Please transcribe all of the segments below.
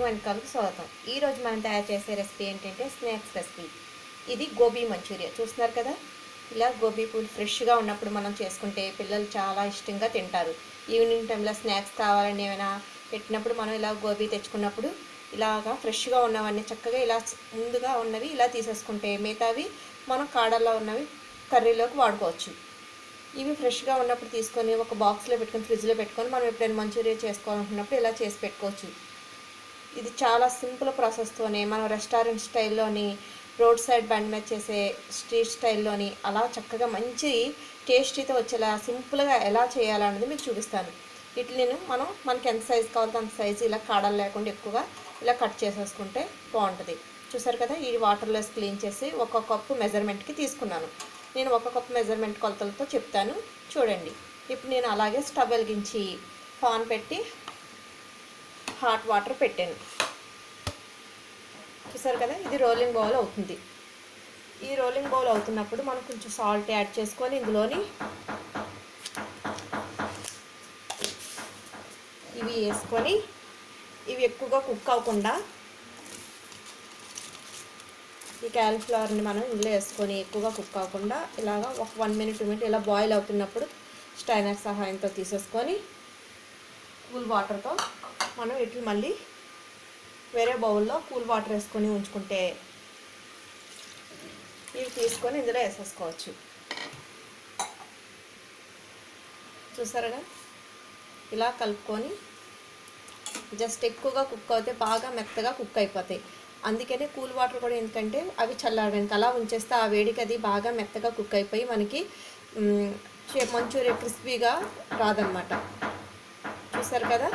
వంటకాలకు స్వాగతం. ఈరోజు మనం తయారు చేసే రెసిపీ ఏంటంటే స్నాక్స్ రెసిపీ. ఇది గోబీ మంచూరియా. చూస్తున్నారు కదా, ఇలా గోబీ పూలు ఫ్రెష్గా ఉన్నప్పుడు మనం చేసుకుంటే పిల్లలు చాలా ఇష్టంగా తింటారు. ఈవినింగ్ టైంలో స్నాక్స్ కావాలని ఏమైనా పెట్టినప్పుడు మనం ఇలా గోబీ తెచ్చుకున్నప్పుడు ఇలాగా ఫ్రెష్గా ఉన్నవన్నీ చక్కగా ఇలా ముందుగా ఉన్నవి ఇలా తీసేసుకుంటే మిగతావి మనం కాడల్లో ఉన్నవి కర్రీలోకి వాడుకోవచ్చు. ఇవి ఫ్రెష్గా ఉన్నప్పుడు తీసుకొని ఒక బాక్స్లో పెట్టుకొని ఫ్రిడ్జ్లో పెట్టుకొని మనం ఎప్పుడైనా మంచూరియా చేసుకోవాలనుకున్నప్పుడు ఇలా చేసి పెట్టుకోవచ్చు. ఇది చాలా సింపుల్ ప్రాసెస్తోనే మనం రెస్టారెంట్ స్టైల్లోని, రోడ్ సైడ్ బండి మీద చేసే స్ట్రీట్ స్టైల్లోని అలా చక్కగా మంచి టేస్టీతో వచ్చేలా సింపుల్గా ఎలా చేయాలన్నది మీకు చూపిస్తాను. వీటిని మనకి ఎంత సైజు కావాలో అంత సైజు ఇలా కాడలు లేకుండా ఎక్కువగా ఇలా కట్ చేసేసుకుంటే బాగుంటుంది. చూసారు కదా, ఈ వాటర్లో క్లీన్ చేసి ఒక కప్పు మెజర్మెంట్కి తీసుకున్నాను. నేను ఒక కప్పు మెజర్మెంట్ కొలతలతో చెప్తాను చూడండి. ఇప్పుడు నేను అలాగే స్టవ్ వెలిగించి పాన్ పెట్టి హాట్ వాటర్ పెట్టాను. చూసారు కదా, ఇది రోలింగ్ బౌల్ అవుతుంది. ఈ రోలింగ్ బౌల్ అవుతున్నప్పుడు మనం కొంచెం సాల్ట్ యాడ్ చేసుకొని ఇందులోని ఇవి వేసుకొని ఇవి ఎక్కువగా కుక్ అవ్వకుండా ఈ క్యాలీఫ్లవర్ని మనం ఇందులో వేసుకొని ఎక్కువగా కుక్ అవ్వకుండా ఇలాగా ఒక 1 minute 2 minutes ఇలా బాయిల్ అవుతున్నప్పుడు స్టైనర్ సహాయంతో తీసేసుకొని కూల్ వాటర్తో మనం వీటిని మళ్ళీ వేరే బౌల్లో కూల్ వాటర్ వేసుకొని ఉంచుకుంటే ఇవి తీసుకొని ఇందులో వేసేసుకోవచ్చు. చూసారుగా, ఇలా కలుపుకొని జస్ట్ ఎక్కువగా కుక్ అవుతే బాగా మెత్తగా కుక్ అయిపోతాయి. అందుకనే కూల్ వాటర్ కూడా, ఎందుకంటే అవి చల్లారడానికి అలా ఉంచేస్తే ఆ వేడికి అది బాగా మెత్తగా కుక్ అయిపోయి మనకి మంచూరియా క్రిస్పీగా రాదనమాట. చూసారు కదా,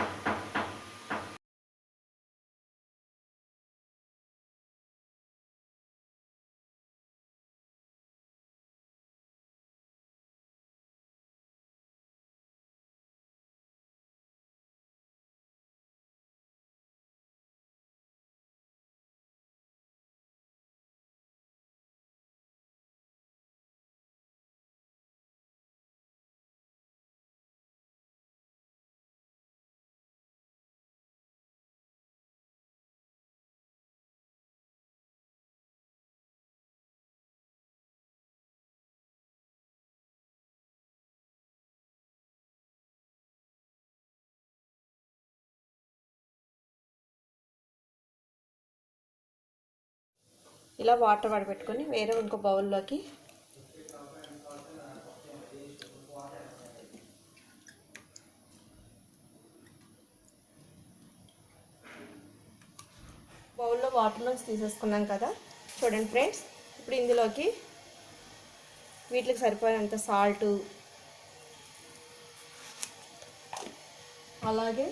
ఇలా వాటర్ వడబెట్టుకొని వేరే ఇంకో బౌల్లోకి బౌల్లో వాటర్ నుంచి తీసేసుకున్నాం కదా. చూడండి ఫ్రెండ్స్, ఇప్పుడు ఇందులోకి వీటికి సరిపోయేంత సాల్టు, అలాగే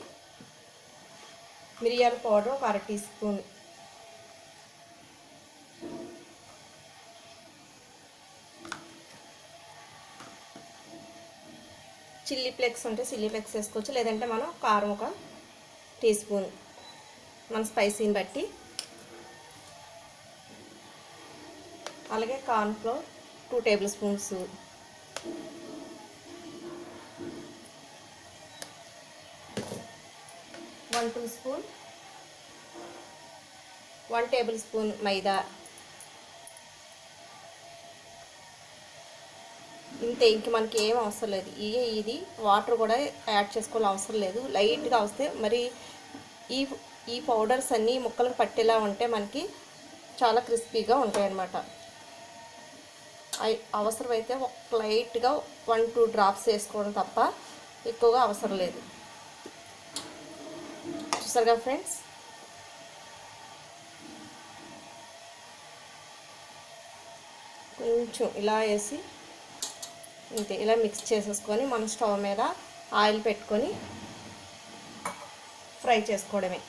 మిరియాల పౌడర్ ఒక 1/2 teaspoon, చిల్లీ ఫ్లేక్స్ ఉంటే చిల్లీ ఫ్లేక్స్ వేసుకోవచ్చు, లేదంటే మనం కారం ఒక 1 teaspoon మన స్పైసీని బట్టి, అలాగే cornflour 2 tablespoons, one tablespoon maida. ఇంతే, ఇంక మనకి ఏం అవసరం లేదు. ఇది వాటర్ కూడా యాడ్ చేసుకోవాల్సిన అవసరం లేదు. లైట్గా వస్తే మరి ఈ పౌడర్స్ అన్నీ ముక్కలకు పట్టేలా ఉంటే మనకి చాలా క్రిస్పీగా ఉంటాయి అన్నమాట. అవసరమైతే ఒక లైట్గా 1-2 drops వేసుకోవడం తప్ప ఎక్కువగా అవసరం లేదు. చూసారుగా ఫ్రెండ్స్, కొంచెం ఇలా వేసి ఇంతే, ఇలా మిక్స్ చేసేసుకొని మనం స్టవ్ మీద ఆయిల్ పెట్టుకొని ఫ్రై చేసుకోవడమే.